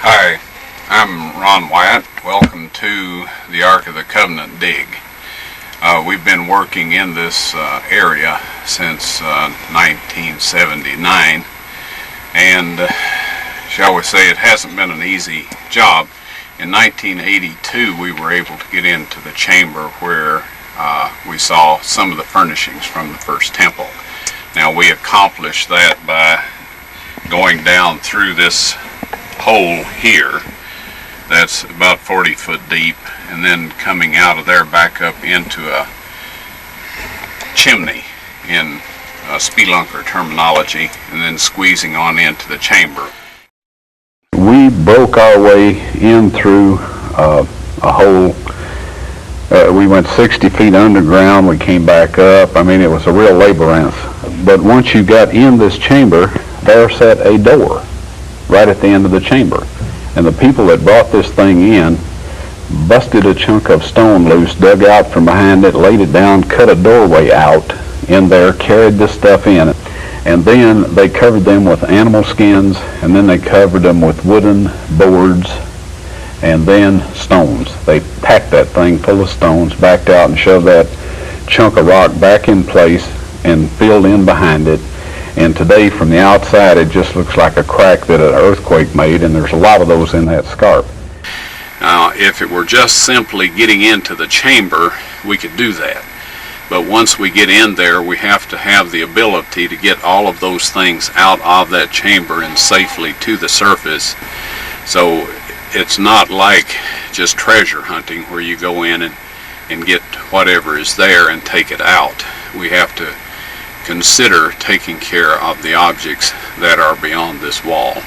Hi, I'm Ron Wyatt. Welcome to the Ark of the Covenant dig. We've been working in this area since 1979, and shall we say it hasn't been an easy job. In 1982 we were able to get into the chamber where we saw some of the furnishings from the first temple. Now we accomplished that by going down through this hole here that's about 40 foot deep, and then coming out of there back up into a chimney in spelunker terminology, and then squeezing on into the chamber. We broke our way in through a hole. We went 60 feet underground. We came back up. I mean, it was a real labyrinth. But once you got in this chamber, there sat a door right at the end of the chamber. And the people that brought this thing in busted a chunk of stone loose, dug out from behind it, laid it down, cut a doorway out in there, carried this stuff in. And then they covered them with animal skins, and then they covered them with wooden boards, and then stones. They packed that thing full of stones, backed out and shoved that chunk of rock back in place and filled in behind it. And today, from the outside, it just looks like a crack that an earthquake made, and there's a lot of those in that scarp. Now, if it were just simply getting into the chamber, we could do that. But once we get in there, we have to have the ability to get all of those things out of that chamber and safely to the surface. So it's not like just treasure hunting where you go in and get whatever is there and take it out. We have to consider taking care of the objects that are beyond this wall.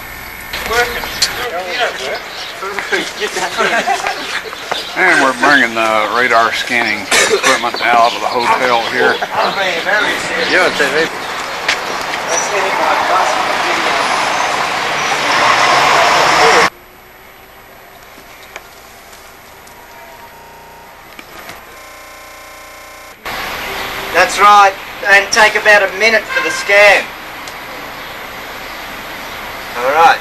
And we're bringing the radar scanning equipment out of the hotel here. That's right, and take about a minute for the scan. Alright.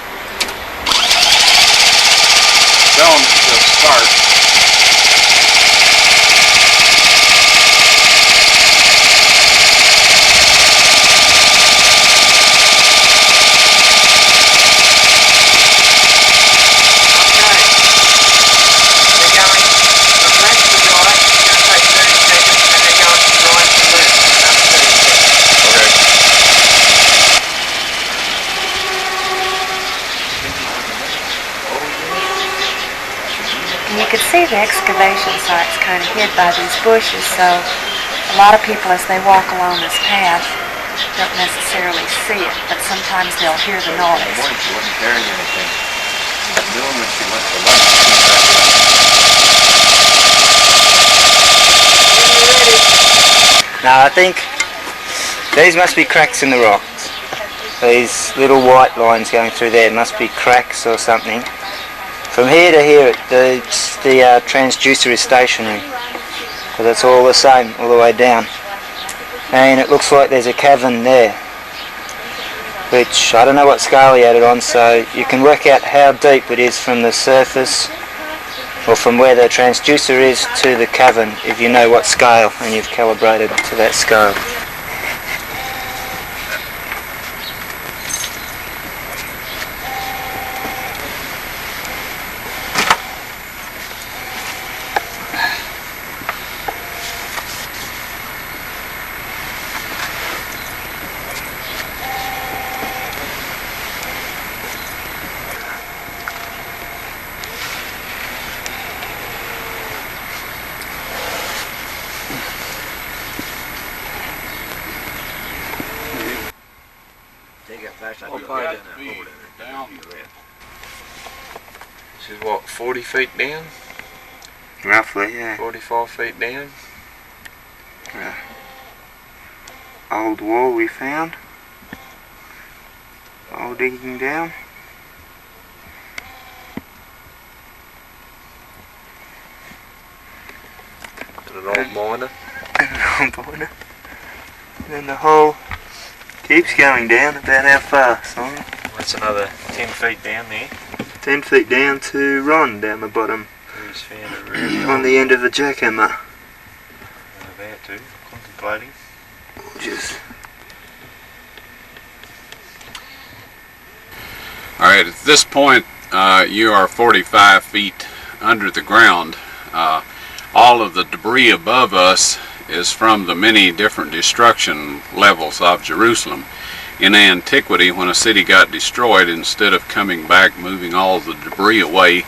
Tell them to start. You can see the excavation site's kind of hid by these bushes, so a lot of people as they walk along this path don't necessarily see it, but sometimes they'll hear the noise. She wasn't carrying anything. But noon when she went to lunch, she came back. Now I think these must be cracks in the rocks. These little white lines going through there must be cracks or something. From here to here, the transducer is stationary, because it's all the same all the way down. And it looks like there's a cavern there, which I don't know what scale he had it on, so you can work out how deep it is from the surface, or from where the transducer is to the cavern, if you know what scale and you've calibrated to that scale. This is what, 40 feet down? Roughly, yeah. 44 feet down? Yeah. Old wall we found. Old digging down. And an old miner. And an old miner. And then the hole keeps going down. About how far, Simon? That's another 10 feet down there. 10 feet down to run down the bottom on the end of the jackhammer. There too, contemplating. Just Alright, at this point you are 45 feet under the ground. All of the debris above us is from the many different destruction levels of Jerusalem. In antiquity, when a city got destroyed, instead of coming back, moving all the debris away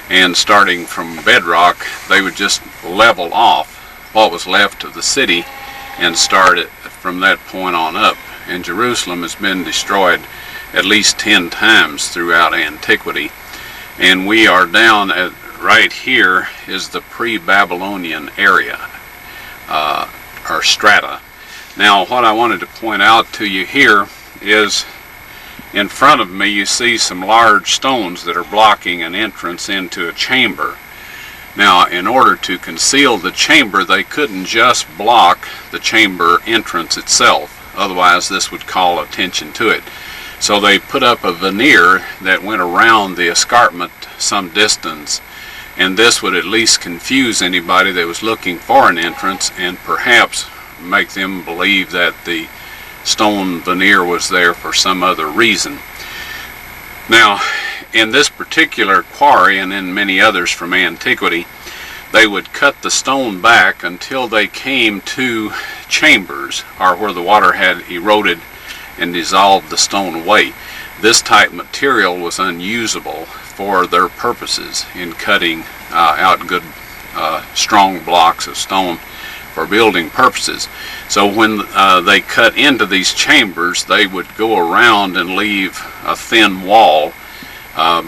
and starting from bedrock, they would just level off what was left of the city and start it from that point on up. And Jerusalem has been destroyed at least 10 times throughout antiquity. And we are down at right here is the pre-Babylonian area, or strata. Now what I wanted to point out to you here is in front of me you see some large stones that are blocking an entrance into a chamber. Now in order to conceal the chamber, they couldn't just block the chamber entrance itself, otherwise this would call attention to it. So they put up a veneer that went around the escarpment some distance, and this would at least confuse anybody that was looking for an entrance and perhaps make them believe that the stone veneer was there for some other reason. Now, in this particular quarry and in many others from antiquity, they would cut the stone back until they came to chambers, or where the water had eroded and dissolved the stone away. This type material was unusable for their purposes in cutting out good strong blocks of stone for building purposes. So when they cut into these chambers, they would go around and leave a thin wall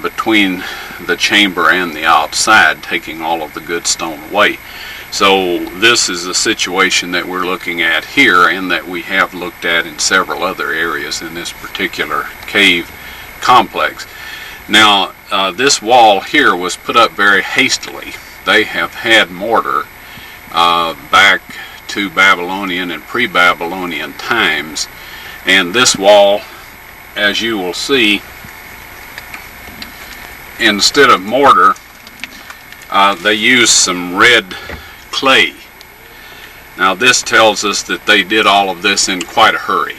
between the chamber and the outside, taking all of the good stone away. So this is a situation that we're looking at here, and that we have looked at in several other areas in this particular cave complex. Now this wall here was put up very hastily. They have had mortar back to Babylonian and pre-Babylonian times, and this wall, as you will see, instead of mortar they used some red clay. Now this tells us that they did all of this in quite a hurry.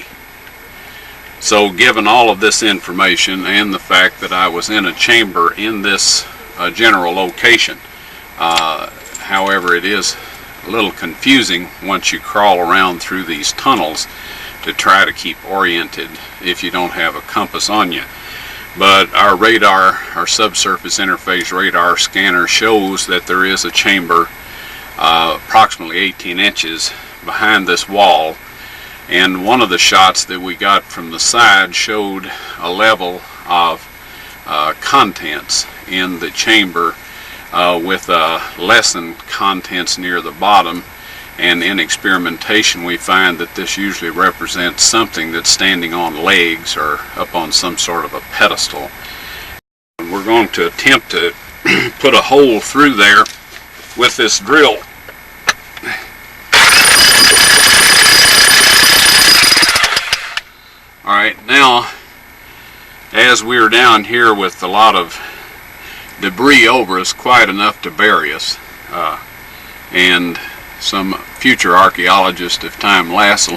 So given all of this information and the fact that I was in a chamber in this general location, however, it is a little confusing once you crawl around through these tunnels to try to keep oriented if you don't have a compass on you. But our radar, our subsurface interface radar scanner, shows that there is a chamber approximately 18 inches behind this wall, and one of the shots that we got from the side showed a level of contents in the chamber with lessened contents near the bottom, and in experimentation we find that this usually represents something that's standing on legs or up on some sort of a pedestal. And we're going to attempt to put a hole through there with this drill. Alright, now as we're down here with a lot of debris over us, quite enough to bury us, and some future archaeologist, if time lasts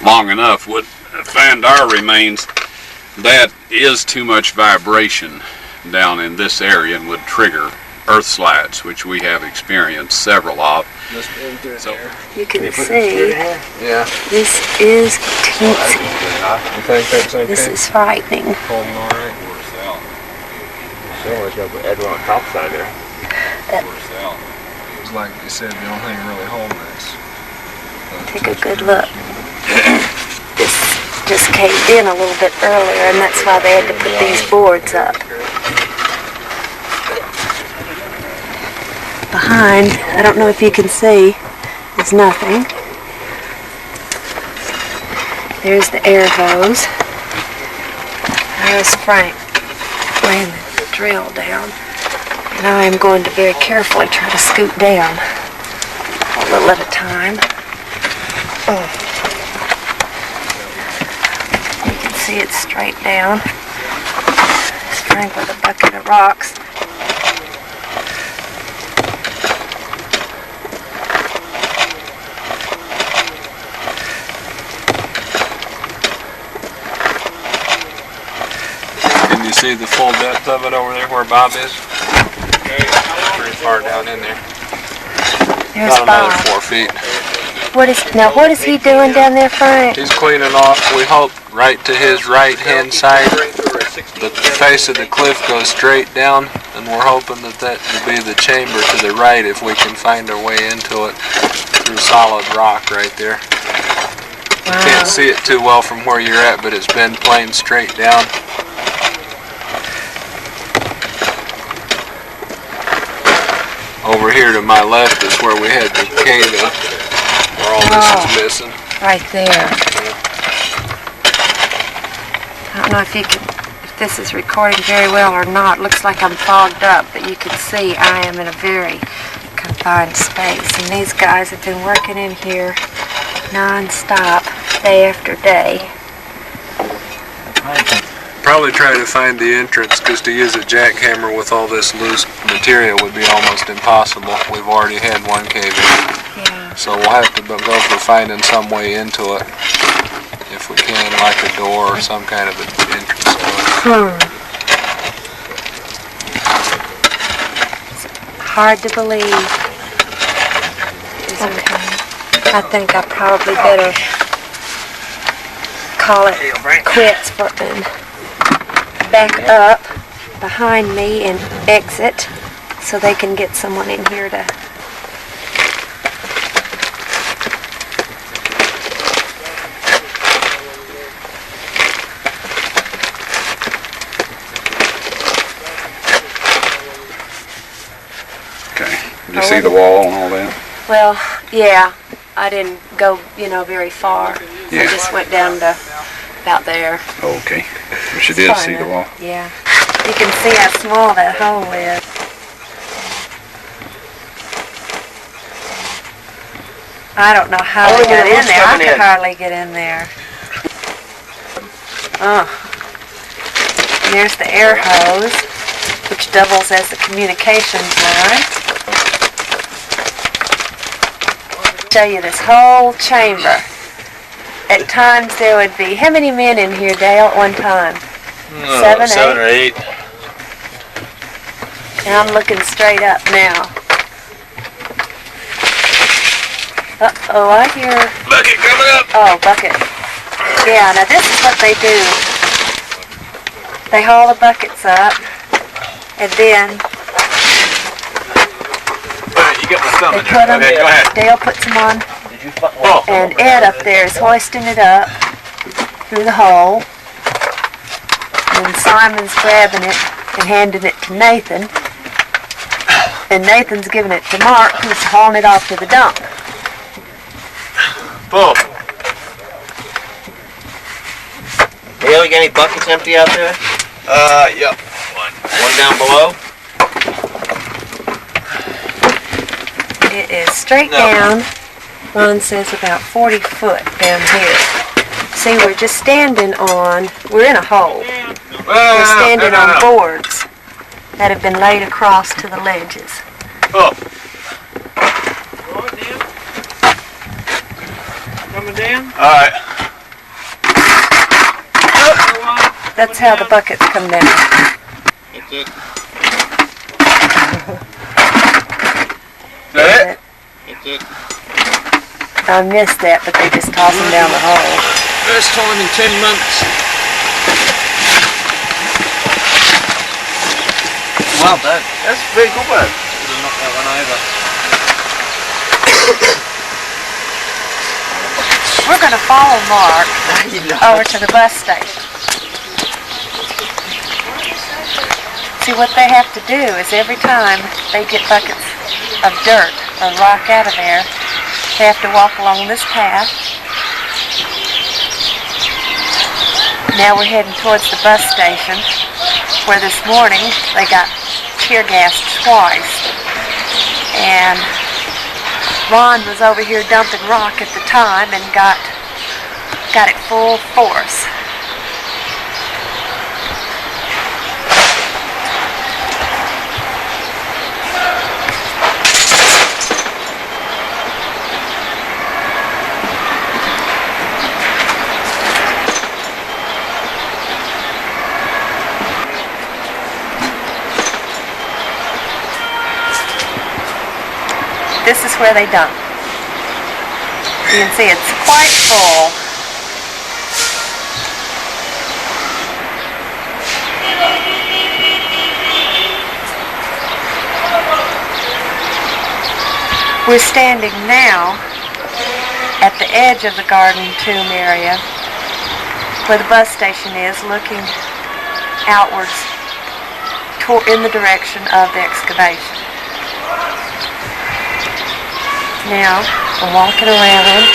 long enough, would find our remains, that is too much vibration down in this area and would trigger earth slides, which we have experienced several of. So You can see this is teensy. You think that's okay? This is frightening. Holding all right? Still like up with Edward on top side there. It's like you said, the only thing really holding this. Take a good look. This just caved in a little bit earlier, and that's why they had to put these boards up. Behind, I don't know if you can see, there's nothing. There's the air hose. There's Frank laying the drill down. And I am going to very carefully try to scoot down a little at a time. You can see it's straight down. As I think with a bucket of rocks. Can you see the full depth of it over there where Bob is? Pretty far down in there. There's About another Bob. 4 feet. What is he doing down there, Frank? He's cleaning off, we hope, right to his right-hand side. The face of the cliff goes straight down, and we're hoping that that will be the chamber to the right if we can find our way into it through solid rock right there. You can't see it too well from where you're at, but it's been plain straight down. Over here to my left is where we had the cave in, where all this is missing. Right there. I don't know if this is recording very well or not. Looks like I'm fogged up, but you can see I am in a very confined space. And these guys have been working in here non-stop, day after day. Probably try to find the entrance, because to use a jackhammer with all this loose material would be almost impossible. We've already had one cave in. Yeah. So we'll have to go for finding some way into it, if we can, like a door or some kind of an entrance to it. It's hard to believe. Okay. I think I probably better call it quits and back up behind me and exit so they can get someone in here to Okay. You see the wall and all that? Well, yeah, I didn't go, very far. Yeah. I just went down to about there. Okay. But you did Far see the wall. enough. Yeah. You can see how small that hole is. I don't know how they got in there. I could hardly get in there. There's the air hose, which doubles as the communications line. Show you this whole chamber. At times there would be, how many men in here, Dale, at one time? 7, 7 or 8. And I'm looking straight up now. Uh-oh, I hear... Bucket coming up! Oh, bucket. Yeah, now this is what they do. They haul the buckets up, and then You got my thumb they in put there. them, Okay, go ahead. Dale puts them on, Oh. and Ed up there is hoisting it up through the hole. And Simon's grabbing it and handing it to Nathan. And Nathan's giving it to Mark, who's hauling it off to the dump. Pull. Dale, you got any buckets empty out there? Yep. One down below? It is straight down. Ron says about 40 foot down here. See, we're just standing on, we're in a hole. We're standing on boards that have been laid across to the ledges. Oh. Coming down? Alright. That's how the buckets come down. That's it. Is that it? That's it. I missed that, but they just toss them down the hole. First time in 10 months. Well done. That's very good work. Should have knocked that one over. We're going to follow Mark over to the bus station. See, what they have to do is every time they get buckets of dirt or rock out of there, they have to walk along this path. Now we're heading towards the bus station, where this morning they got tear gassed twice. And Ron was over here dumping rock at the time and got it full force. this is where they dump. You can see it's quite full. We're standing now at the edge of the garden tomb area where the bus station is, looking outwards in the direction of the excavation. Now, we're walking around.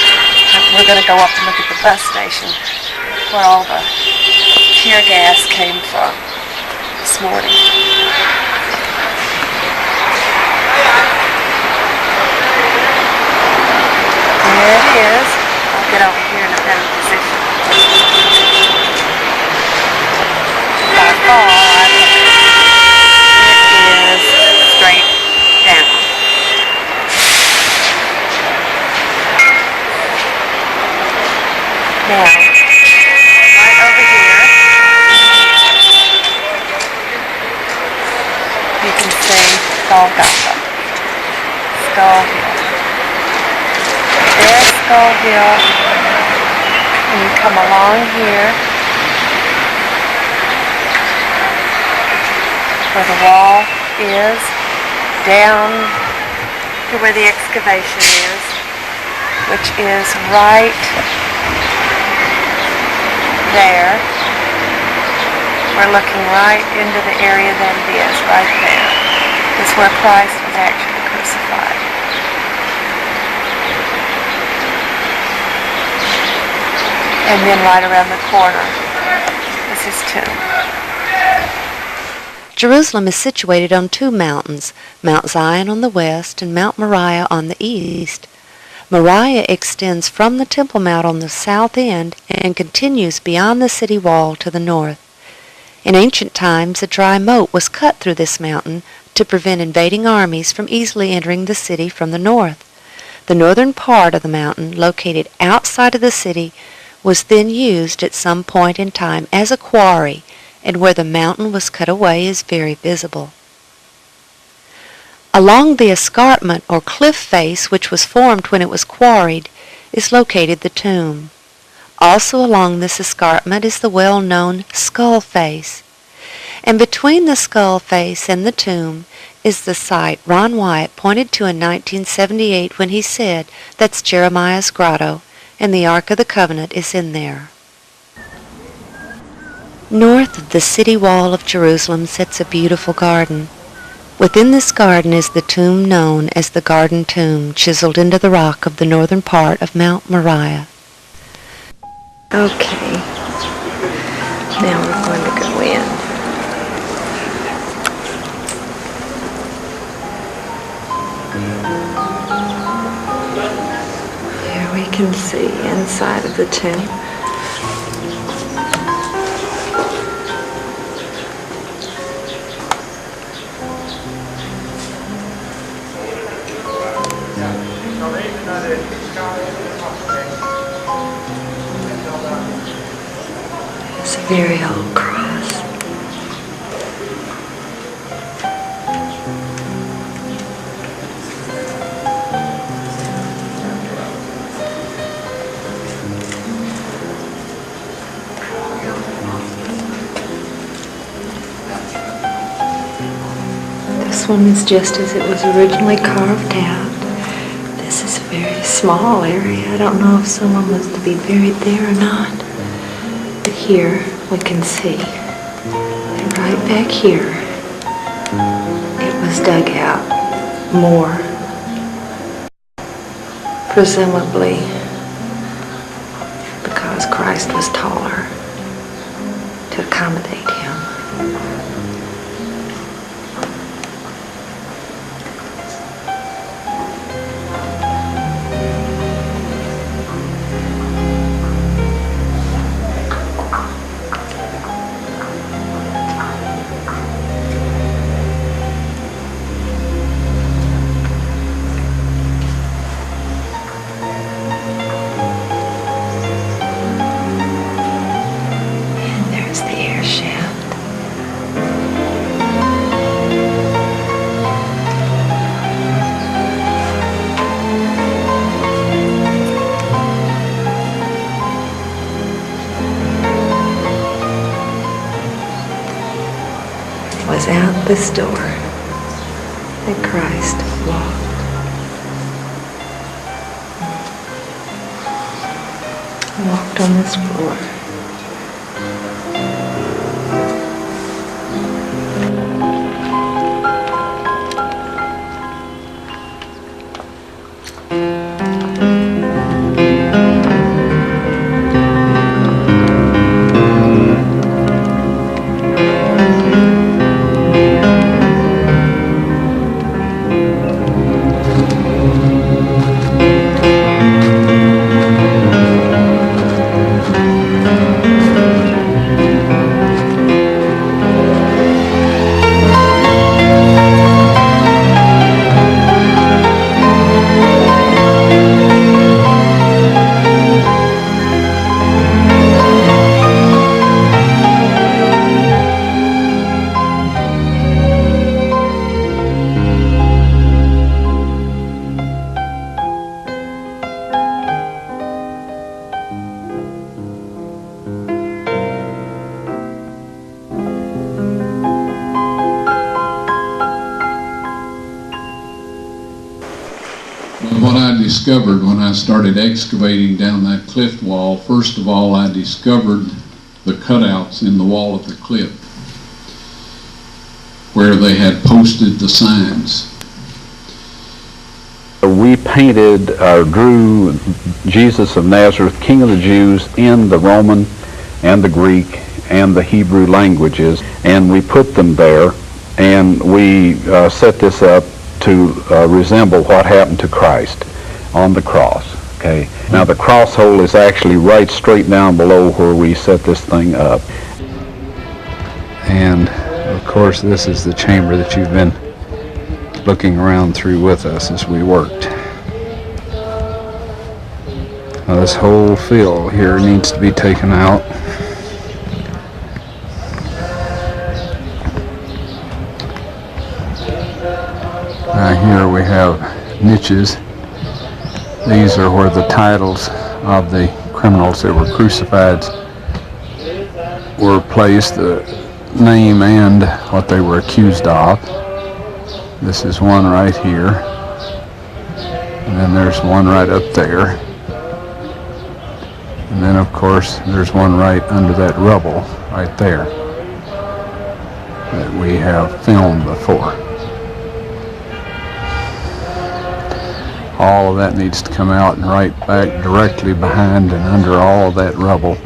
We're going to go up and look at the bus station where all the tear gas came from this morning. There it is. I'll get over here in a better position. By far, it is straight down. Now, right over here, you can see Golgotha, Skull Hill. There's Skull Hill, and you come along here where the wall is, down to where the excavation is, which is right there. We're looking right into the area that it is, right there. It's where Christ was actually crucified. And then right around the corner is his tomb. Jerusalem is situated on two mountains, Mount Zion on the west and Mount Moriah on the east. Moriah extends from the Temple Mount on the south end and continues beyond the city wall to the north. In ancient times, a dry moat was cut through this mountain to prevent invading armies from easily entering the city from the north. The northern part of the mountain, located outside of the city, was then used at some point in time as a quarry, and where the mountain was cut away is very visible. Along the escarpment or cliff face which was formed when it was quarried is located the tomb. Also along this escarpment is the well-known skull face. And between the skull face and the tomb is the site Ron Wyatt pointed to in 1978 when he said, "That's Jeremiah's grotto, and the Ark of the Covenant is in there." North of the city wall of Jerusalem sits a beautiful garden. Within this garden is the tomb known as the Garden Tomb, chiseled into the rock of the northern part of Mount Moriah. Okay, now we're going to go in. Here we can see inside of the tomb. It's a very old cross. This one is just as it was originally carved out. This is a very small area. I don't know if someone was to be buried there or not. But here we can see that right back here it was dug out more, presumably because Christ was taller to accommodate him. There's the air shaft. was out this door that Christ walked. He walked on this floor. What I discovered when I started excavating down that cliff wall, first of all, I discovered the cutouts in the wall of the cliff where they had posted the signs. We painted, drew Jesus of Nazareth, King of the Jews, in the Roman and the Greek and the Hebrew languages, and we put them there, and we set this up to resemble what happened to Christ on the cross. Okay. Now the cross hole is actually right straight down below where we set this thing up. And of course this is the chamber that you've been looking around through with us as we worked. Now this whole fill here needs to be taken out. Here we have niches. These are where the titles of the criminals that were crucified were placed, the name and what they were accused of. This is one right here, and then there's one right up there, and then of course there's one right under that rubble right there that we have filmed before. All of that needs to come out, and right back directly behind and under all of that rubble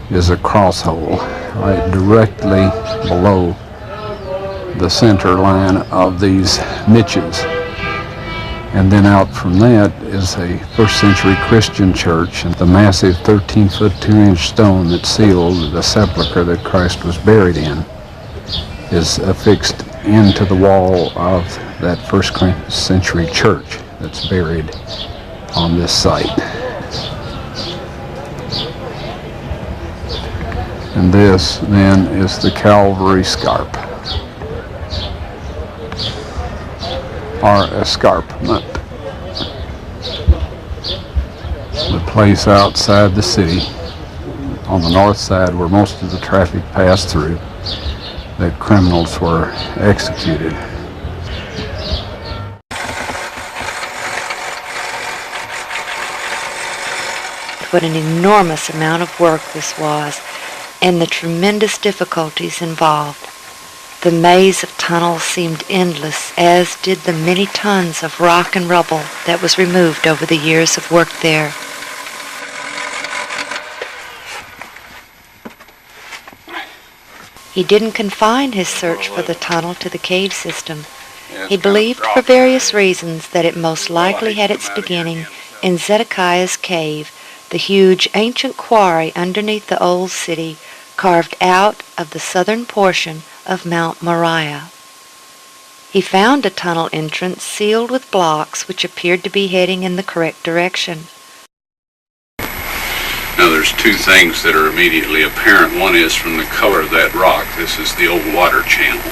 is a cross hole right directly below the center line of these niches. And then out from that is a first century Christian church, and the massive 13-foot 2-inch stone that sealed the sepulcher that Christ was buried in is affixed into the wall of that first century church that's buried on this site. And this then is the Calvary Scarp, or escarpment, the place outside the city on the north side where most of the traffic passed through that criminals were executed. What an enormous amount of work this was, and the tremendous difficulties involved. The maze of tunnels seemed endless, as did the many tons of rock and rubble that was removed over the years of work there. He didn't confine his search for the tunnel to the cave system. He believed for various reasons that it most likely had its beginning in Zedekiah's cave, the huge ancient quarry underneath the old city, carved out of the southern portion of Mount Moriah. He found a tunnel entrance sealed with blocks which appeared to be heading in the correct direction. Now there's two things that are immediately apparent. One is from the color of that rock. This is the old water channel.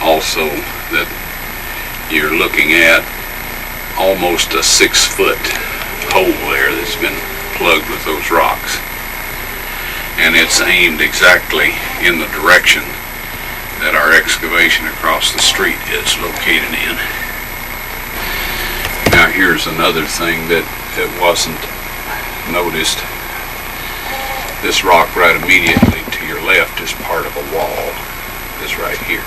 Also that you're looking at almost a 6-foot hole there that's been plugged with those rocks, and it's aimed exactly in the direction that our excavation across the street is located in. Now here's another thing that wasn't noticed. This rock right immediately to your left is part of a wall. This right here.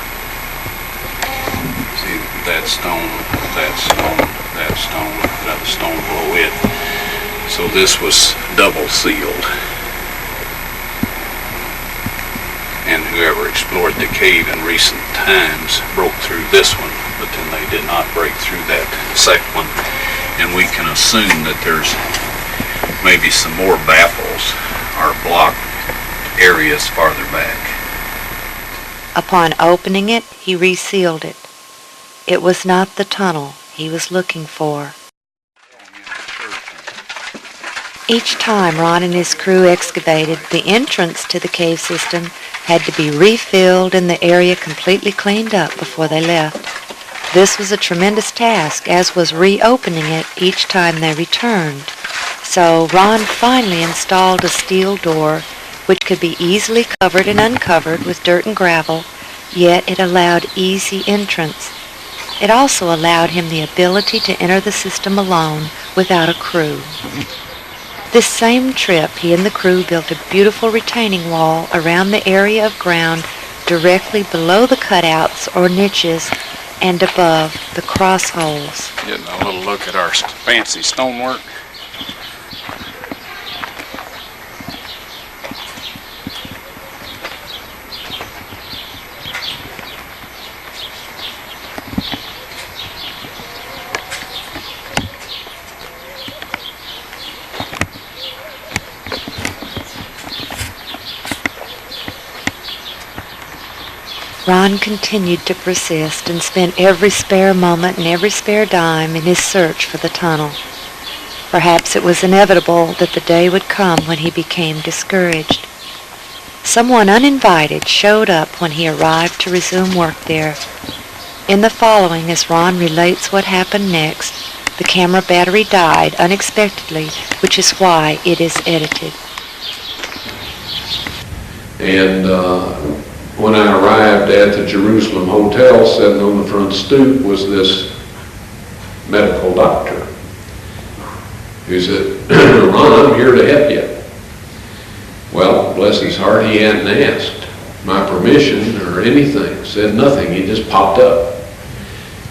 See that stone, that stone, that stone, another stone below it. So this was double sealed. And whoever explored the cave in recent times broke through this one, but then they did not break through that second one. And we can assume that there's maybe some more baffles or blocked areas farther back. Upon opening it, he resealed it. It was not the tunnel he was looking for. Each time Ron and his crew excavated, the entrance to the cave system had to be refilled and the area completely cleaned up before they left. This was a tremendous task, as was reopening it each time they returned. So Ron finally installed a steel door which could be easily covered and uncovered with dirt and gravel, yet it allowed easy entrance. It also allowed him the ability to enter the system alone without a crew. This same trip, he and the crew built a beautiful retaining wall around the area of ground directly below the cutouts or niches and above the cross holes. Getting a little look at our fancy stonework. Ron continued to persist and spent every spare moment and every spare dime in his search for the tunnel. Perhaps it was inevitable that the day would come when he became discouraged. Someone uninvited showed up when he arrived to resume work there. In the following, as Ron relates what happened next, the camera battery died unexpectedly, which is why it is edited. And when I arrived at the Jerusalem Hotel, sitting on the front stoop was this medical doctor who said, "Ron, I'm here to help you." Well, bless his heart, he hadn't asked my permission or anything, said nothing, he just popped up.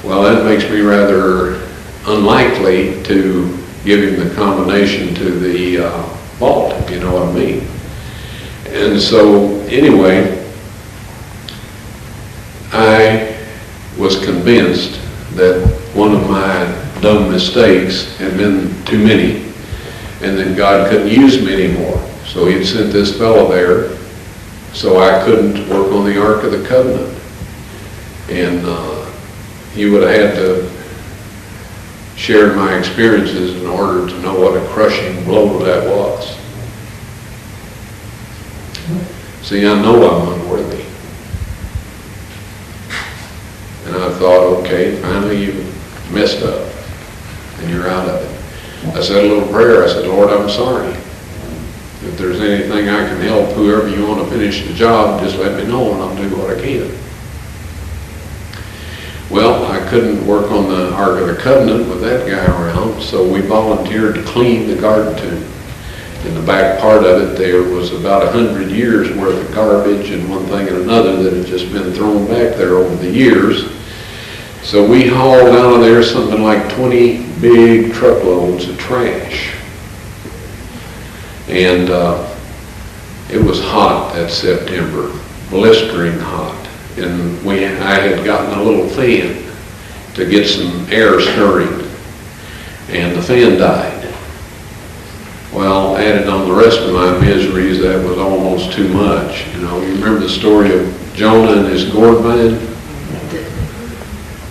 Well, that makes me rather unlikely to give him the combination to the vault, if you know what I mean. And so, anyway, I was convinced that one of my dumb mistakes had been too many and that God couldn't use me anymore. So he'd sent this fellow there so I couldn't work on the Ark of the Covenant. And he would have had to share my experiences in order to know what a crushing blow that was. See, I know I'm unworthy. And I thought, okay, finally you messed up and you're out of it. I said a little prayer. I said, Lord, I'm sorry. If there's anything I can help whoever you want to finish the job, just let me know and I'll do what I can. Well, I couldn't work on the Ark of the Covenant with that guy around, so we volunteered to clean the guard tomb. In the back part of it, there was about 100 years worth of garbage and one thing and another that had just been thrown back there over the years. So we hauled out of there something like 20 big truckloads of trash. And it was hot that September, blistering hot. And I had gotten a little fan to get some air stirring, and the fan died. Well, added on the rest of my miseries, that was almost too much. You know, you remember the story of Jonah and his gourd vine?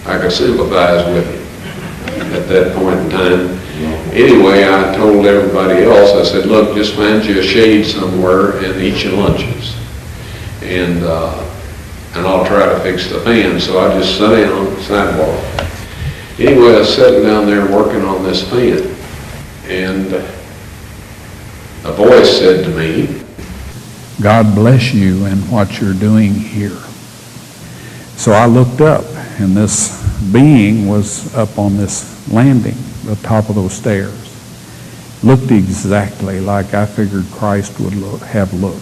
I could sympathize with him at that point in time. Anyway, I told everybody else, I said, look, just find you a shade somewhere and eat your lunches. And I'll try to fix the fan. So I just sat down on the sidewalk. Anyway, I was sitting down there working on this fan. And a voice said to me, God bless you and what you're doing here. So I looked up, and this being was up on this landing, the top of those stairs. Looked exactly like I figured Christ would have looked.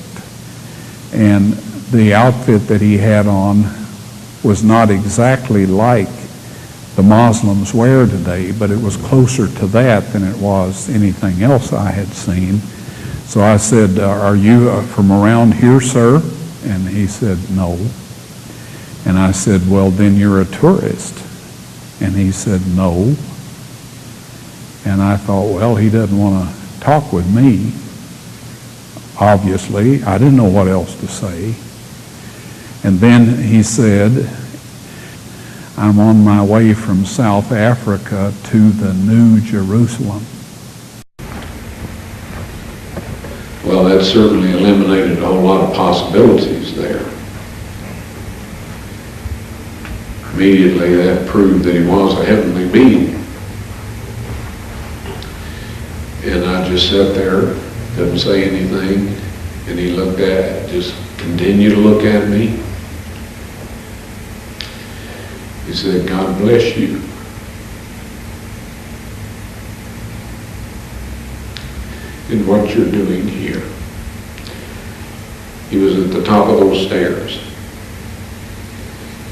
And the outfit that he had on was not exactly like the Muslims wear today, but it was closer to that than it was anything else I had seen. So I said, "Are you from around here, sir?" And he said, "No." And I said, "Well, then you're a tourist." And he said, "No." And I thought, well, he doesn't want to talk with me. Obviously, I didn't know what else to say. And then he said, "I'm on my way from South Africa to the New Jerusalem." Well, that certainly eliminated a whole lot of possibilities there. Immediately that proved that he was a heavenly being. And I just sat there, didn't say anything, and he just continued to look at me. He said, "God bless you." "And what you're doing here." He was at the top of those stairs.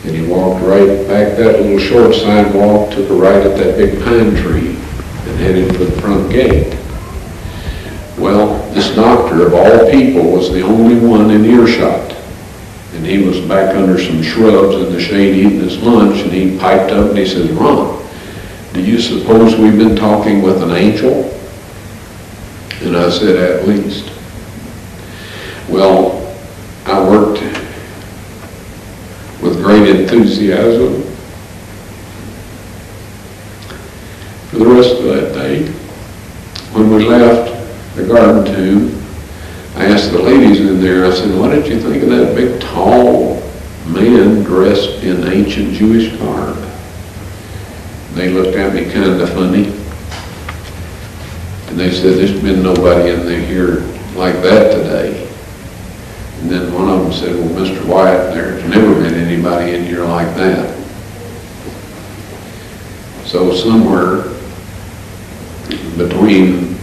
And he walked right back that little short sidewalk, took a right at that big pine tree, and headed for the front gate. Well, this doctor of all people was the only one in earshot. And he was back under some shrubs in the shade eating his lunch, and he piped up and he says, "Ron, do you suppose we've been talking with an angel?" And I said, "At least." Well, I worked with great enthusiasm for the rest of that day. When we left the garden tube, I asked the ladies in there, I said, "What did you think of that big, tall man dressed in ancient Jewish garb?" They looked at me kind of funny. And they said, "There's been nobody in here like that today." And then one of them said, "Well, Mr. Wyatt, there's never been anybody in here like that." So somewhere between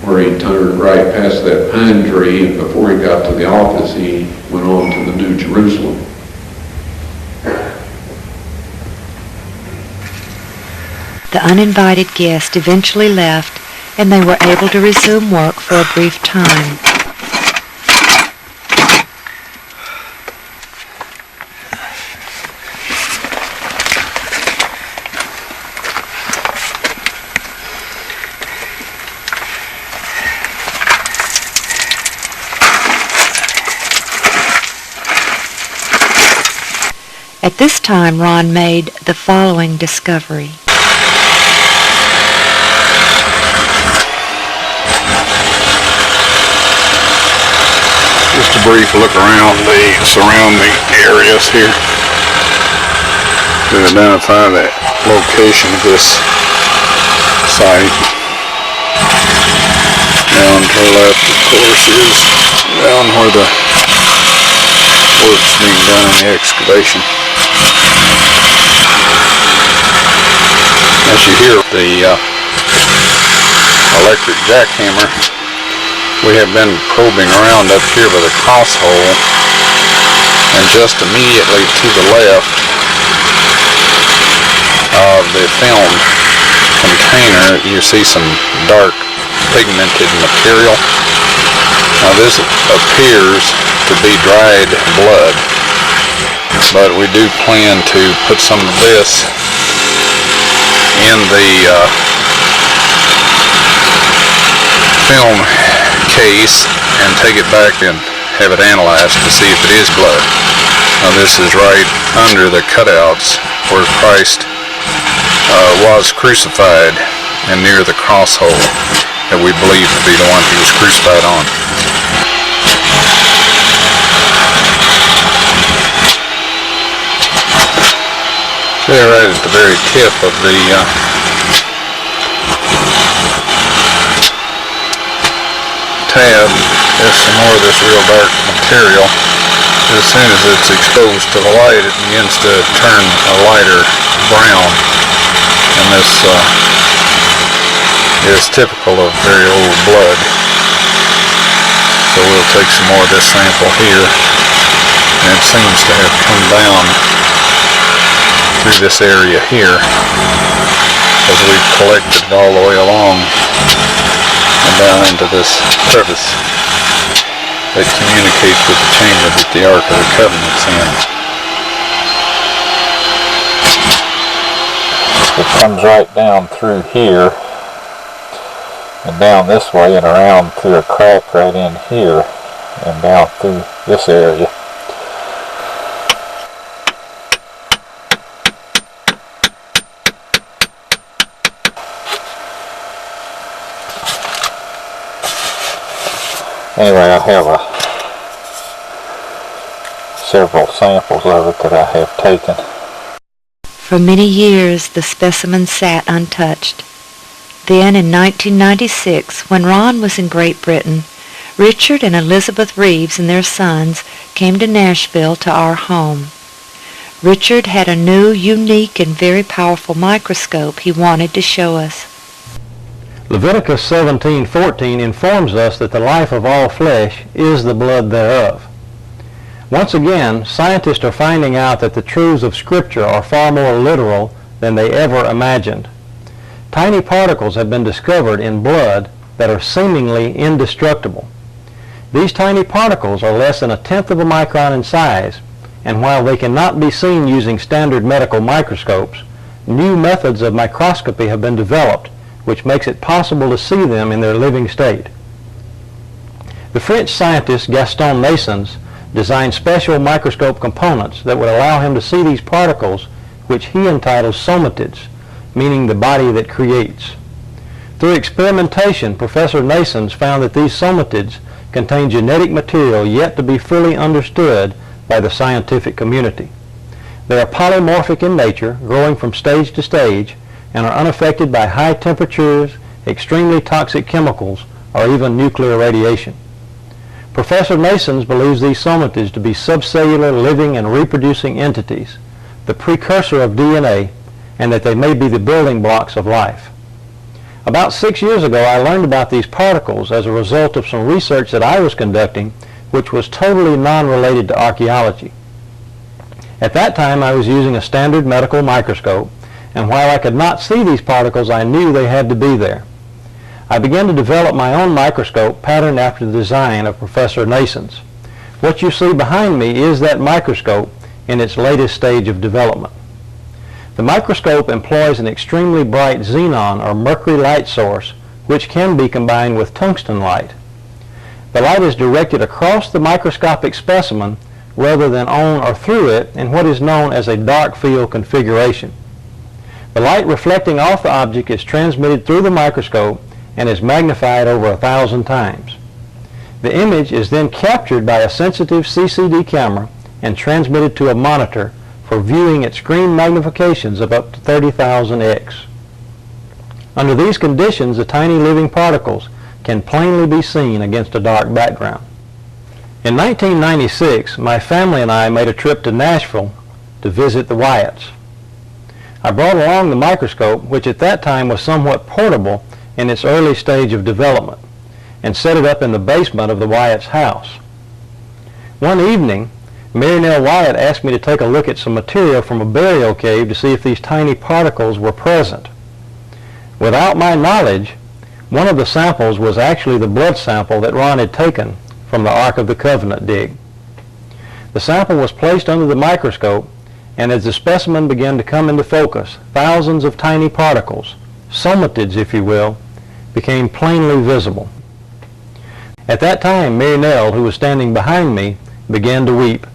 where he turned right past that pine tree and before he got to the office, he went on to the New Jerusalem. The uninvited guest eventually left, and they were able to resume work for a brief time. At this time, Ron made the following discovery. Just a brief look around the surrounding areas here to identify the location of this site. Down to the left, of course, is down where the work's being done in the excavation. As you hear the electric jackhammer, we have been probing around up here by the cross hole, and just immediately to the left of the film container you see some dark pigmented material. Now this appears to be dried blood, but we do plan to put some of this in the film case and take it back and have it analyzed to see if it is blood. Now this is right under the cutouts where Christ was crucified and near the cross hole that we believe to be the one he was crucified on. There, right at the very tip of the tab, there's some more of this real dark material. as soon as it's exposed to the light, it begins to turn a lighter brown. And this is typical of very old blood. So we'll take some more of this sample here, and it seems to have come down through this area here as we've collected it all the way along and down into this crevice that communicates with the chamber that the Ark of the Covenant's in. It comes right down through here and down this way and around through a crack right in here and down through this area. Anyway, I have several samples of it that I have taken. For many years the specimen sat untouched. Then in 1996, when Ron was in Great Britain, Richard and Elizabeth Reeves and their sons came to Nashville to our home. Richard had a new, unique, and very powerful microscope he wanted to show us. Leviticus 17:14 informs us that the life of all flesh is the blood thereof. Once again, scientists are finding out that the truths of Scripture are far more literal than they ever imagined. Tiny particles have been discovered in blood that are seemingly indestructible. These tiny particles are less than 1/10 of a micron in size, and while they cannot be seen using standard medical microscopes, new methods of microscopy have been developed which makes it possible to see them in their living state. The French scientist Gaston Naessens designed special microscope components that would allow him to see these particles, which he entitles somatids, meaning the body that creates. Through experimentation, Professor Naessens found that these somatids contain genetic material yet to be fully understood by the scientific community. They are polymorphic in nature, growing from stage to stage, and are unaffected by high temperatures, extremely toxic chemicals, or even nuclear radiation. Professor Naessens believes these somatids to be subcellular living and reproducing entities, the precursor of DNA, and that they may be the building blocks of life. About 6 years ago, I learned about these particles as a result of some research that I was conducting, which was totally non-related to archaeology. At that time, I was using a standard medical microscope, and while I could not see these particles, I knew they had to be there. I began to develop my own microscope patterned after the design of Professor Naessens. What you see behind me is that microscope in its latest stage of development. The microscope employs an extremely bright xenon or mercury light source, which can be combined with tungsten light. The light is directed across the microscopic specimen rather than on or through it in what is known as a dark field configuration. The light reflecting off the object is transmitted through the microscope and is magnified over 1,000 times. The image is then captured by a sensitive CCD camera and transmitted to a monitor for viewing at screen magnifications of up to 30,000x. Under these conditions, the tiny living particles can plainly be seen against a dark background. In 1996, my family and I made a trip to Nashville to visit the Wyatts. I brought along the microscope, which at that time was somewhat portable in its early stage of development, and set it up in the basement of the Wyatt's house. One evening, Mary Nell Wyatt asked me to take a look at some material from a burial cave to see if these tiny particles were present. Without my knowledge, one of the samples was actually the blood sample that Ron had taken from the Ark of the Covenant dig. The sample was placed under the microscope, and as the specimen began to come into focus, thousands of tiny particles, somatids if you will, became plainly visible. At that time, Mary Nell, who was standing behind me, began to weep.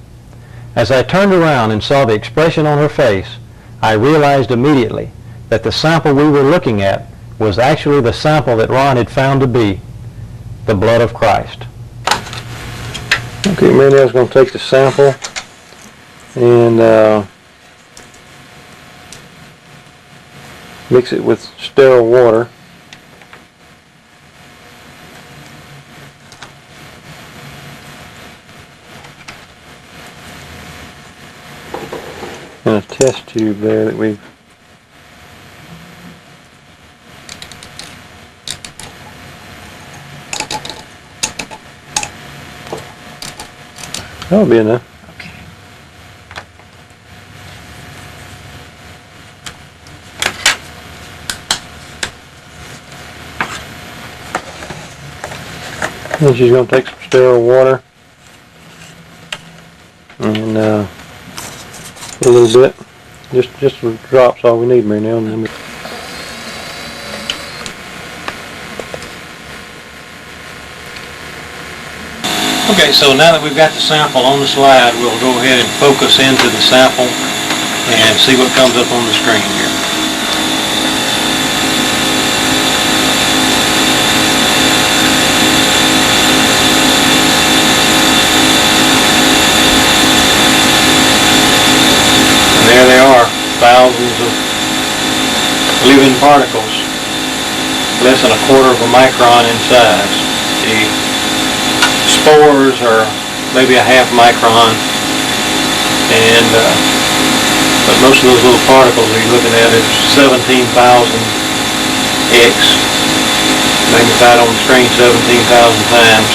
As I turned around and saw the expression on her face, I realized immediately that the sample we were looking at was actually the sample that Ron had found to be the blood of Christ. Okay, Mary Nell's going to take the sample and mix it with sterile water. And a test tube there that we've that'll be enough. Okay. And she's going to take some sterile water and put a little bit, just some drops, all we need, Mary Nell. And then okay, so now that we've got the sample on the slide, we'll go ahead and focus into the sample and see what comes up on the screen here. And there they are, thousands of living particles, less than a quarter of a micron in size. The spores are maybe a half micron, and but most of those little particles that you're looking at is 17,000 X, magnified on the screen 17,000 times.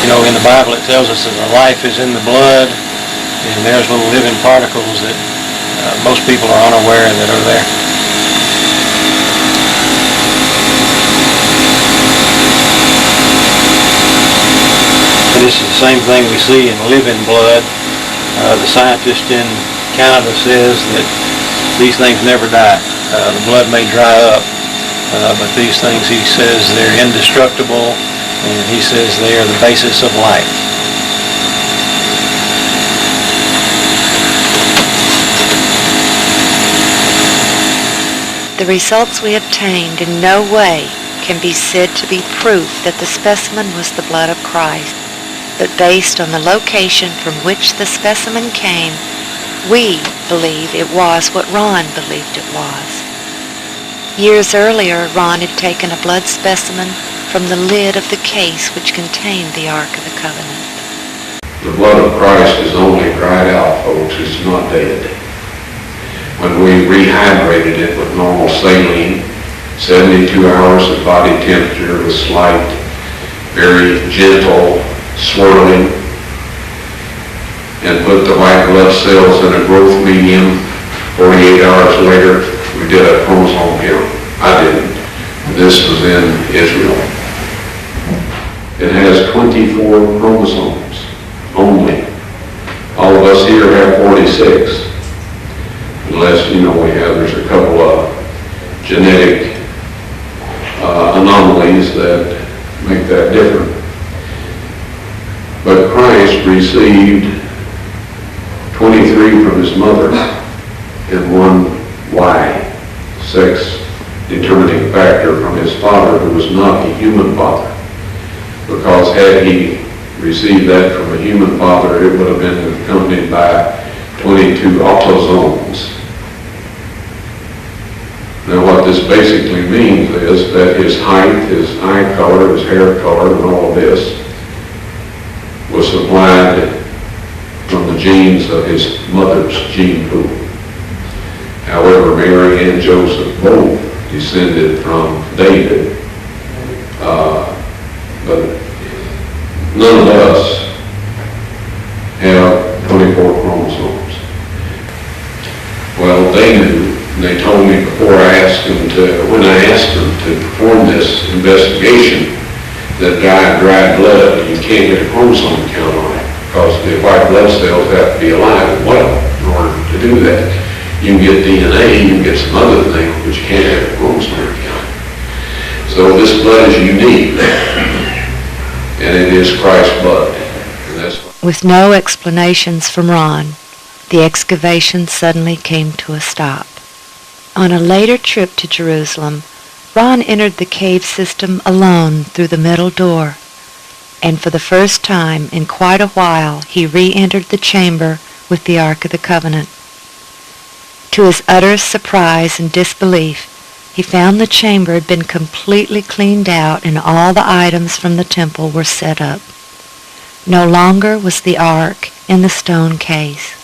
You know, in the Bible it tells us that the life is in the blood, and there's little living particles that most people are unaware that are there. And this is the same thing we see in living blood. The scientist in Canada says that these things never die. The blood may dry up, but these things, he says, they're indestructible, and he says they are the basis of life. The results we obtained in no way can be said to be proof that the specimen was the blood of Christ, but based on the location from which the specimen came, we believe it was what Ron believed it was. Years earlier, Ron had taken a blood specimen from the lid of the case which contained the Ark of the Covenant. The blood of Christ is only dried out, folks. It's not dead. When we rehydrated it with normal saline, 72 hours of body temperature with slight, very gentle swirling, and put the white blood cells in a growth medium. 48 hours later, we did a chromosome count. I didn't. This was in Israel. It has 24 chromosomes only. All of us here have 46. Unless, there's a couple of genetic anomalies that make that different. But Christ received 23 from his mother and one Y, sex determining factor, from his father, who was not a human father. Because had he received that from a human father, it would have been accompanied by 22 autosomes. Now what this basically means is that his height, his eye color, his hair color, and all of this was supplied from the genes of his mother's gene pool. However, Mary and Joseph both descended from David, but none of us have 24 chromosomes. Well, they knew. They told me before when I asked them to perform this investigation, that dried blood, you can't get a chromosome count on it because the white blood cells have to be alive and well in order to do that. You can get DNA, you can get some other things, but you can't have a chromosome count. So this blood is unique, and it is Christ's blood. And that's With no explanations from Ron, the excavation suddenly came to a stop. On a later trip to Jerusalem, Ron entered the cave system alone through the middle door, and for the first time in quite a while he re-entered the chamber with the Ark of the Covenant. To his utter surprise and disbelief, he found the chamber had been completely cleaned out and all the items from the temple were set up. No longer was the Ark in the stone case.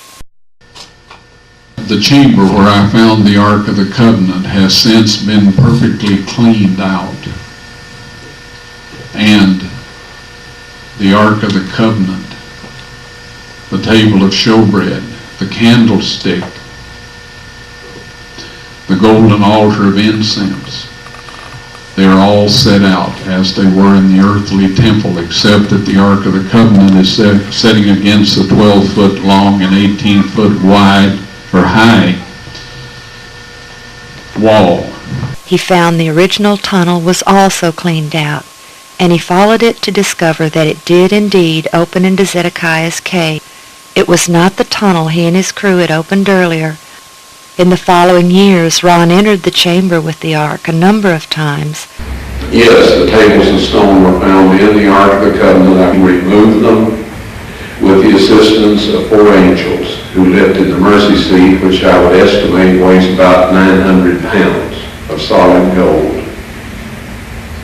The chamber where I found the Ark of the Covenant has since been perfectly cleaned out. And the Ark of the Covenant, the table of showbread, the candlestick, the golden altar of incense, they are all set out as they were in the earthly temple, except that the Ark of the Covenant is setting against the 12-foot long and 18-foot wide or high wall. He found the original tunnel was also cleaned out, and he followed it to discover that it did indeed open into Zedekiah's cave. It was not the tunnel he and his crew had opened earlier. In the following years, Ron entered the chamber with the ark a number of times. Yes, the tables of stone were found in the Ark of the Covenant. I removed them with the assistance of 4 angels who lifted the mercy seat, which I would estimate weighs about 900 pounds of solid gold.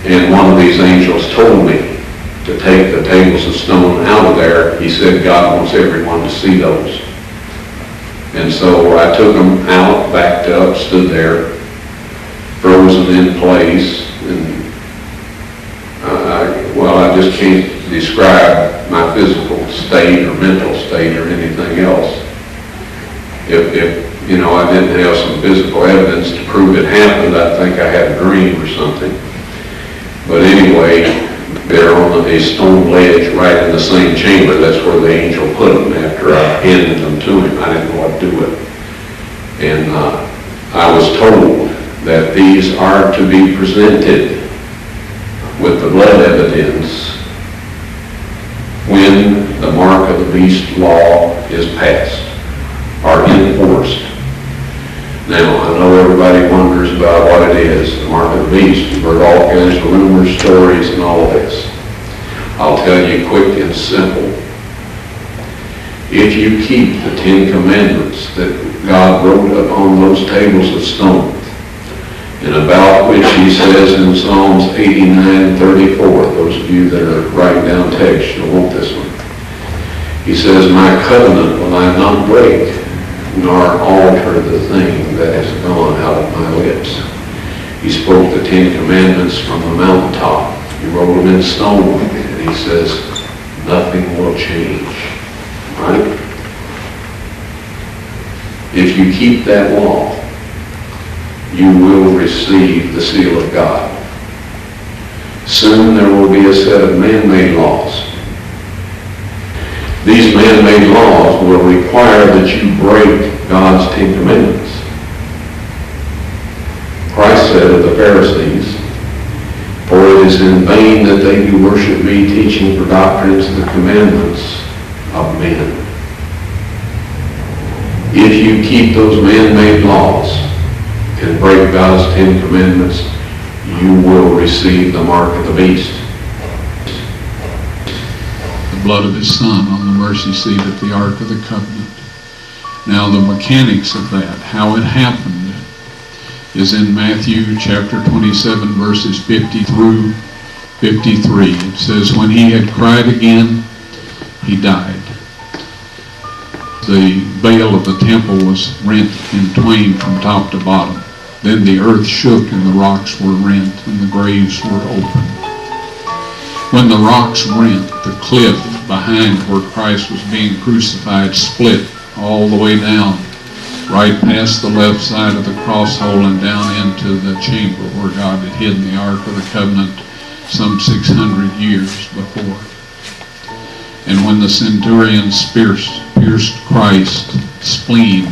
And one of these angels told me to take the tables of stone out of there. He said God wants everyone to see those. And so I took them out, backed up, stood there, frozen in place, and I just can't describe my physical state or mental state or anything else. If I didn't have some physical evidence to prove it happened, I'd think I had a dream or something. But anyway, they're on a stone ledge right in the same chamber. That's where the angel put them after I handed them to him. I didn't know what to do with them. And I was told that these are to be presented with the blood evidence when the mark of the beast law is passed or enforced. Now, I know everybody wonders about what it is, the mark of the beast. You've heard all kinds of rumors, stories, and all this. I'll tell you quick and simple. If you keep the 10 Commandments that God wrote upon those tables of stone, and about which he says in Psalms 89:34, those of you that are writing down text, you'll want this one. He says, my covenant will I not break, nor alter the thing that has gone out of my lips. He spoke the 10 Commandments from the mountaintop. He wrote them in stone, and he says, nothing will change. Right? If you keep that law, you will receive the seal of God. Soon there will be a set of man-made laws. These man-made laws will require that you break God's 10 Commandments. Christ said of the Pharisees, for it is in vain that they do worship me, teaching for doctrines the commandments of men. If you keep those man-made laws and break God's 10 Commandments, you will receive the mark of the beast. The blood of his Son on the mercy seat at the Ark of the Covenant. Now the mechanics of that, how it happened, is in Matthew chapter 27 verses 50 through 53. It says, when he had cried again, he died. The veil of the temple was rent in twain from top to bottom. Then the earth shook and the rocks were rent and the graves were opened. When the rocks rent, the cliff behind where Christ was being crucified split all the way down, right past the left side of the cross hole and down into the chamber where God had hidden the Ark of the Covenant some 600 years before. And when the centurions pierced Christ's spleen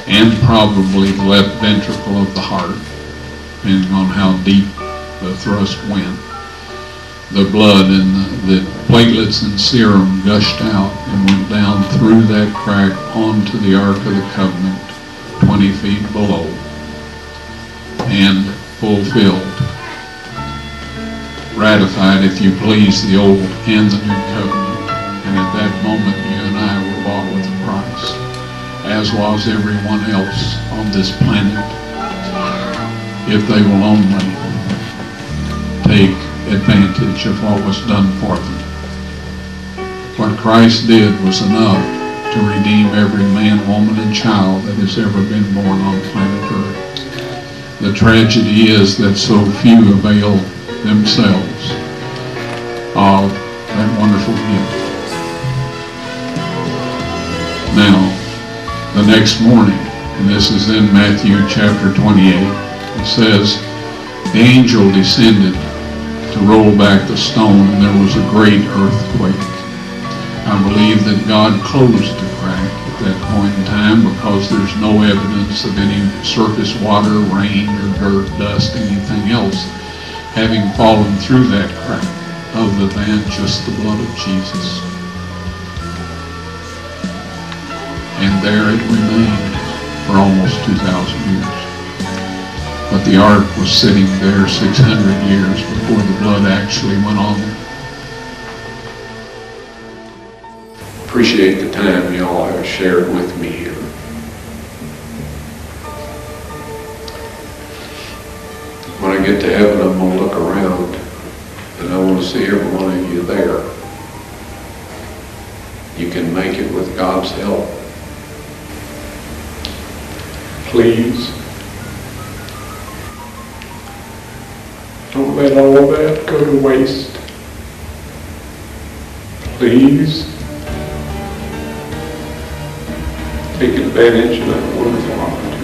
and probably the left ventricle of the heart, depending on how deep the thrust went, the blood and the platelets and serum gushed out and went down through that crack onto the Ark of the Covenant, 20 feet below, and fulfilled, ratified, if you please, the old and the new covenant. And at that moment, you and I were bought with a price, as was everyone else on this planet, if they will only take advantage of what was done for them. What Christ did was enough to redeem every man, woman, and child that has ever been born on planet Earth. The tragedy is that so few avail themselves of that wonderful gift. Now, the next morning, and this is in Matthew chapter 28, it says, the angel descended to roll back the stone, and there was a great earthquake. I believe that God closed the crack at that point in time because there's no evidence of any surface water, rain, or dirt, dust, anything else having fallen through that crack other than just the blood of Jesus. And there it remained for almost 2,000 years. But the ark was sitting there 600 years before the blood actually went on it. Appreciate the time y'all have shared with me here. When I get to heaven, I'm going to look around and I want to see every one of you there. You can make it with God's help. Please, don't let all of that go to waste. Please, take advantage of that wonderful opportunity.